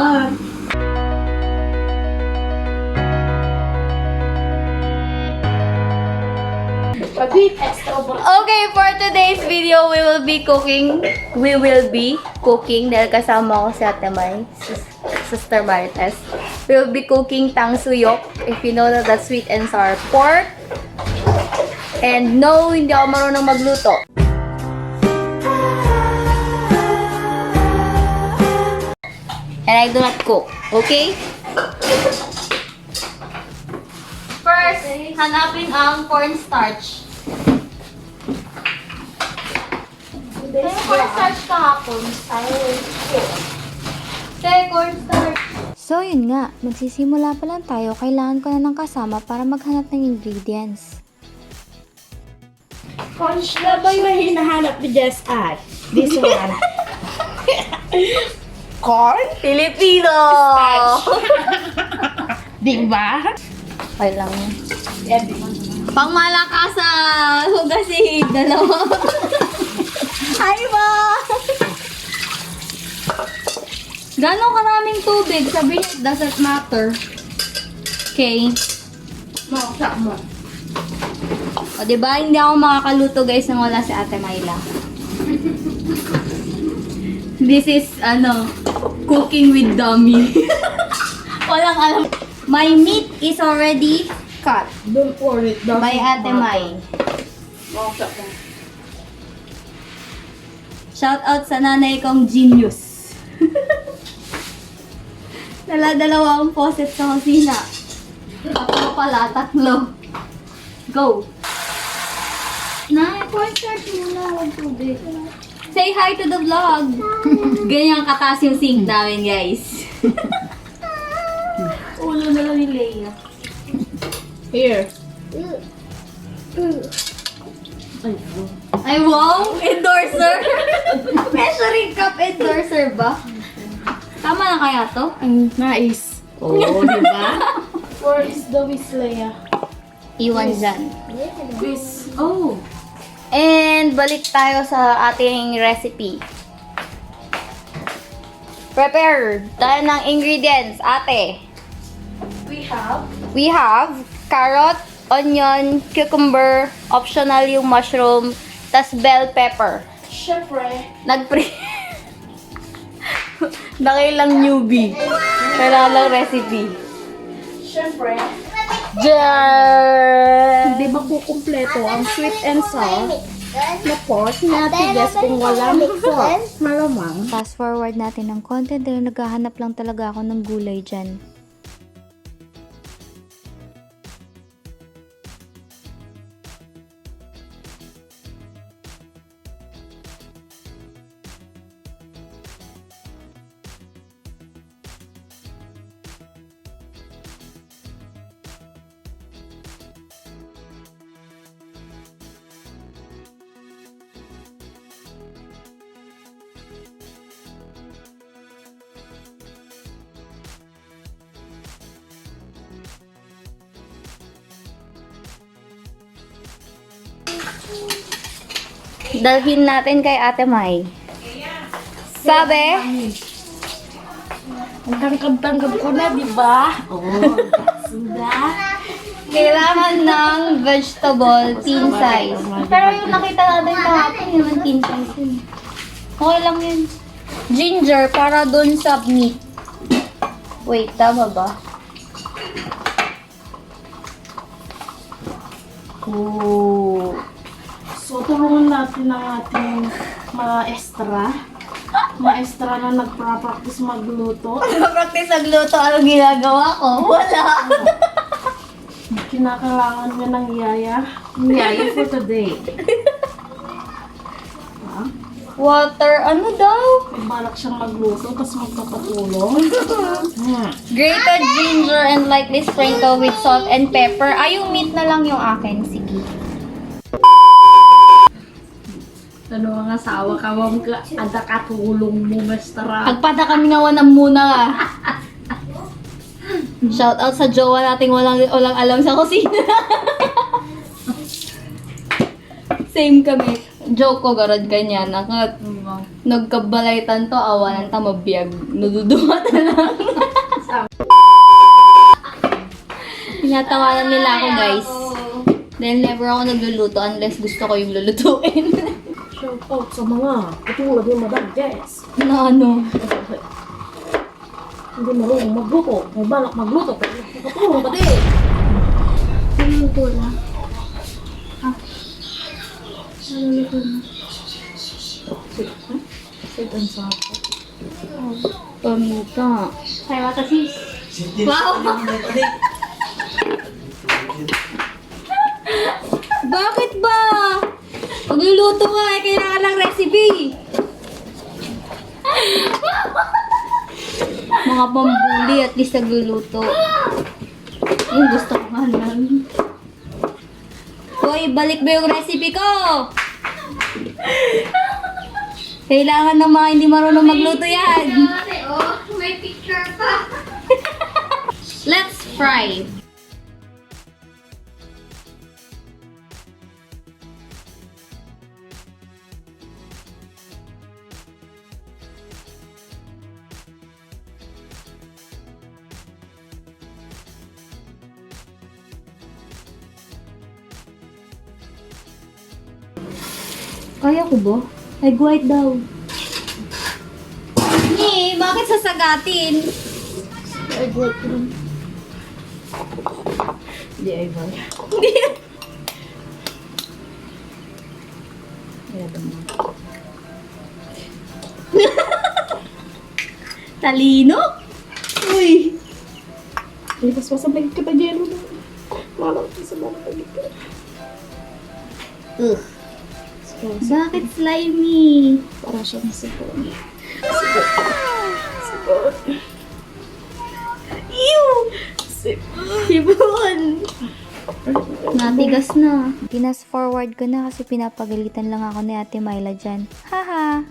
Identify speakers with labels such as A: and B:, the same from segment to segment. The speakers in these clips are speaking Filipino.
A: Salamat.
B: Okay, for today's video, we will be cooking dahil kasama ko si Ate Mai, Sister Marites. We will be cooking Tangsuyuk. If you know that, that's sweet and sour pork. And no, hindi ako marunong magluto. And I do not cook. Okay? First, hanapin ang cornstarch. May cornstarch kahapon. Cornstarch.
C: So yun nga, magsisimula pa lang tayo, kailangan ko na ng kasama para maghanap ng ingredients.
A: Corns na ba yung hinahanap ni Jes at? This one. Corn?
B: Filipino!
A: Diba?
B: Okay lang yan. Pang malakasan! Hugasin! Dalawa. Ay ba? Gano'ng karaming tubig? Sabi niya, it doesn't matter. Okay.
A: Makaksak mo.
B: O, diba? Hindi ako makakaluto guys nang wala si Ate Myla. This is, cooking with dummy. Walang alam. My meat is already cut
A: Don't worry.
B: by Ate May.
A: Makaksak mo.
B: Shout out sa nanay kong genius. Dala-dalawa ang faucet sa kusina. Tatlo pala, tatlo. Go! Nay, cornstarch muna. Huwag tubig. Say hi to the vlog. Ganyan kataas yung sink namin, guys. Ulo na lang ni Leia.
A: Here.
B: Ay, wow! Endorser! Measuring cup endorser ba? Tama na kaya to?
A: Ang nais. Oh, diba? Where is the Wislea?
B: Iwan dyan.
A: This. Oh.
B: And balik tayo sa ating recipe. Prepare tayo ng ingredients, ate. We have carrot, onion, cucumber, optional yung mushroom, tas bell pepper.
A: Syempre.
B: Nakilang newbie. Kailangan lang recipe.
A: Syempre.
B: Diyan!
A: Di ba kukumpleto ang sweet and sour na pork natin Jes kung walang pork? Malamang.
C: Fast forward natin ng konti dahil naghahanap lang talaga ako ng gulay dyan.
B: Dalhin natin kay Ate Mai. Sabi,
A: Ang tangkab-tangkab ko na, di ba? Oo. Suda.
B: kailangan ng vegetable teen size. Pero yung nakita natin kahapon, yung teen size yun. Okay lang yun. Ginger para dun sa meat. Wait, tama ba?
A: Oh. So, tulungan natin ang ating maestra na nagpa-practice magluto.
B: Practice nagluto, anong ginagawa ko? Wala.
A: Kinakailangan niya ng yaya. Yaya for today.
B: Water, ano daw?
A: May balak siyang magluto, tapos magpapatulong.
B: Grated ginger and lightly sprinkle with salt and pepper. Ay, yung meat na lang yung akin. Sige.
A: Ano ang asawa ka, wag ka, ada katulong mo, Mastera.
B: Agpada kami nawanan muna ka. Shout out sa jowa nating walang alam sa kusina. Same kami. Joke ko garod kanya nakat. Nagkabalaitan to awanan ta mabiyag. Nududuwa ta lang. Tinatawanan nila ako guys. Dahil never ako nagluluto unless gusto ko yung lulutuin.
A: Shout out sa mga katulad ni Madam Jes.
B: Na ano?
A: Hindi marunong magluto. May balak magluto. Pero nakatulong ka din.
B: Luluto na. Luluto na.
A: Sweet and sour.
B: Pamita. Kaya mata sis. Wow! Bakit ba? Magluluto ka eh, kailangan ng recipe. Mga pambuli, at least nagluluto. Yung gusto ko nga lang. Hoy, balik ba yung recipe ko? Kailangan ng mga hindi marunong magluto yan.
D: May picture pa.
B: Let's fry. Kaya ko ba? Egg white daw. Ni, bakit sasagatin?
A: Egg white rin. Hindi ay ba?
B: Talino? Uy!
A: Lipas pa sa bag kita yelo na. Malang ka sa mga pagkita.
B: Ugh. Bakit slimy?
A: Para siyang sipon. Sipon.
B: Ew! Sipon! Natigas na.
C: Pinas forward ko na kasi pinapagalitan lang ako ni Ate Myla dyan. Haha!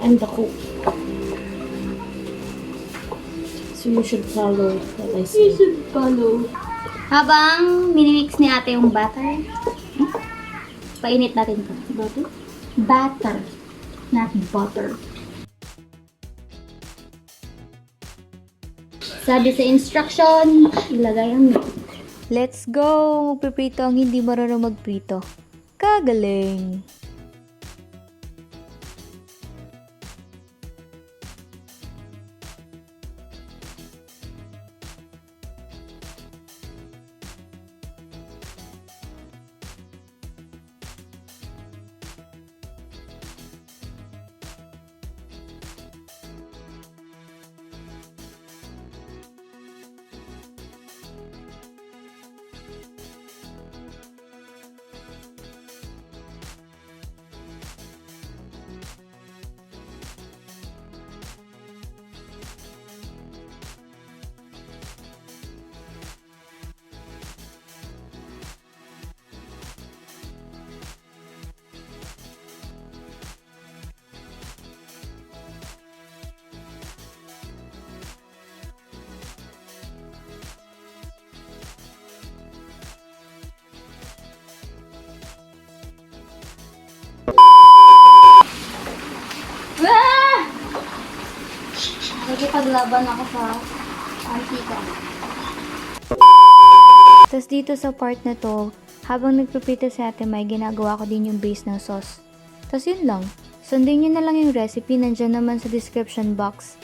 A: And the cook. So you should follow what I say.
B: Follow. Habang minimix ni ate yung butter, painit natin ito.
A: Butter?
B: Butter. Not butter. Sabi sa instruction, ilagay ang milk.
C: Let's go! Magpiprito ang hindi marunong magprito. Kagaling!
B: Ah! Nagkipaglaban ako sa antika.
C: Tapos dito sa part na to, habang nagpiprito si Ate May, ginagawa ko din yung base ng sauce. Tapos yun lang. Sundin nyo na lang yung recipe, nandyan naman sa description box.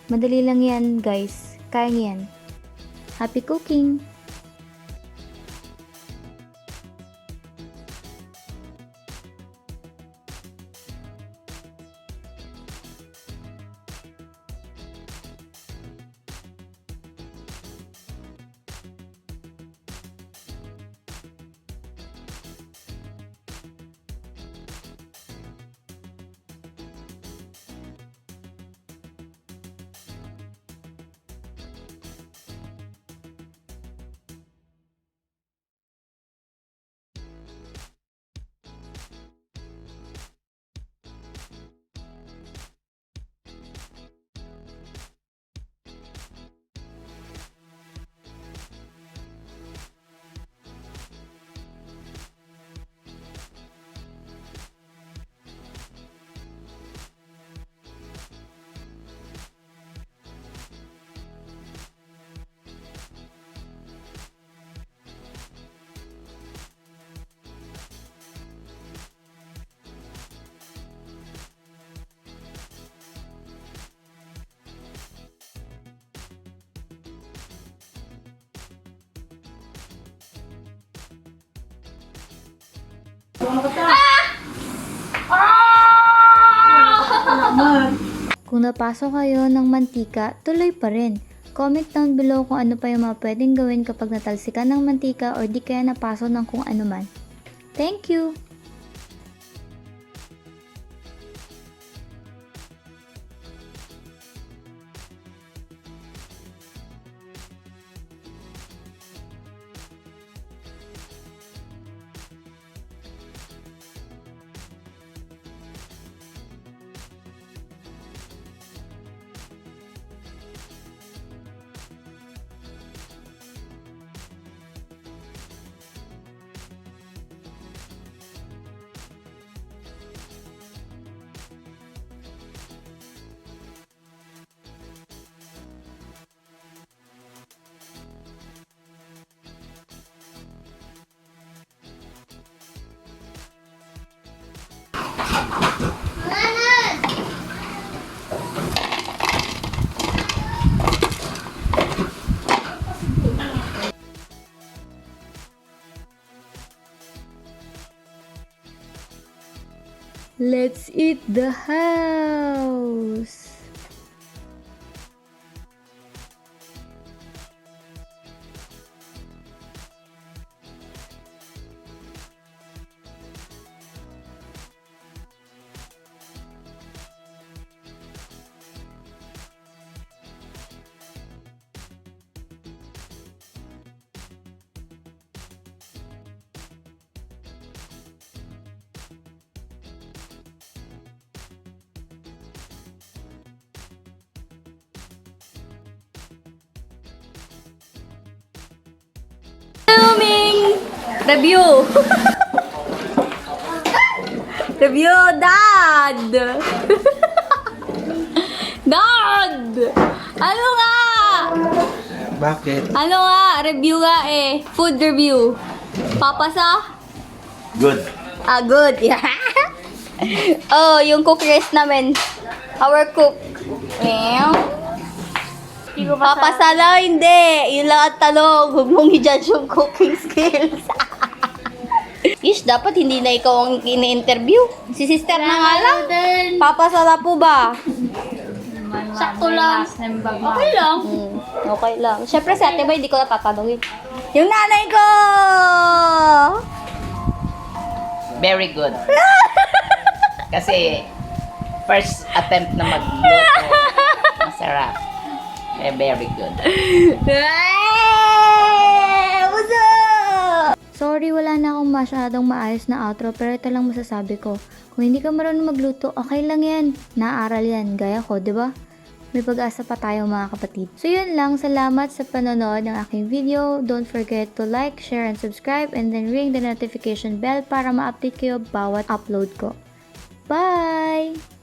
C: Madali lang yan guys. Kaya yan. Happy cooking! Kung napasok kayo ng mantika, tuloy pa rin. Comment down below kung ano pa yung mga pwedeng gawin kapag natalsikan ng mantika or di kaya napasok ng kung ano man. Thank you! Let's eat the house!
B: Review! Review, Dad! Dad! Ano nga?
E: Bakit?
B: Ano nga? Review nga eh. Food review. Papasa?
E: Good.
B: Ah, good. Oh, yung cookers namin. Our cook. Papasa na, hindi. Yun lang ang tanong. Huwag mong i-judge yung cooking skills. Ish, dapat hindi na ikaw ang ini-interview. Si sister na nga lang. Papasa na po ba?
D: Sakto lang. Okay lang.
B: Okay lang. Siyempre si ate ba, hindi ko natatanungin. Yung nanay ko!
F: Very good. Kasi, first attempt na magluto, masarap. Eh, very good.
C: Sorry, wala na akong masyadong maayos na outro pero ito lang masasabi ko. Kung hindi ka marunong magluto, okay lang yan. Naaral yan, gaya ko, di ba? May pag-asa pa tayo mga kapatid. So yun lang, salamat sa panonood ng aking video. Don't forget to like, share, and subscribe and then ring the notification bell para ma-update kayo bawat upload ko. Bye!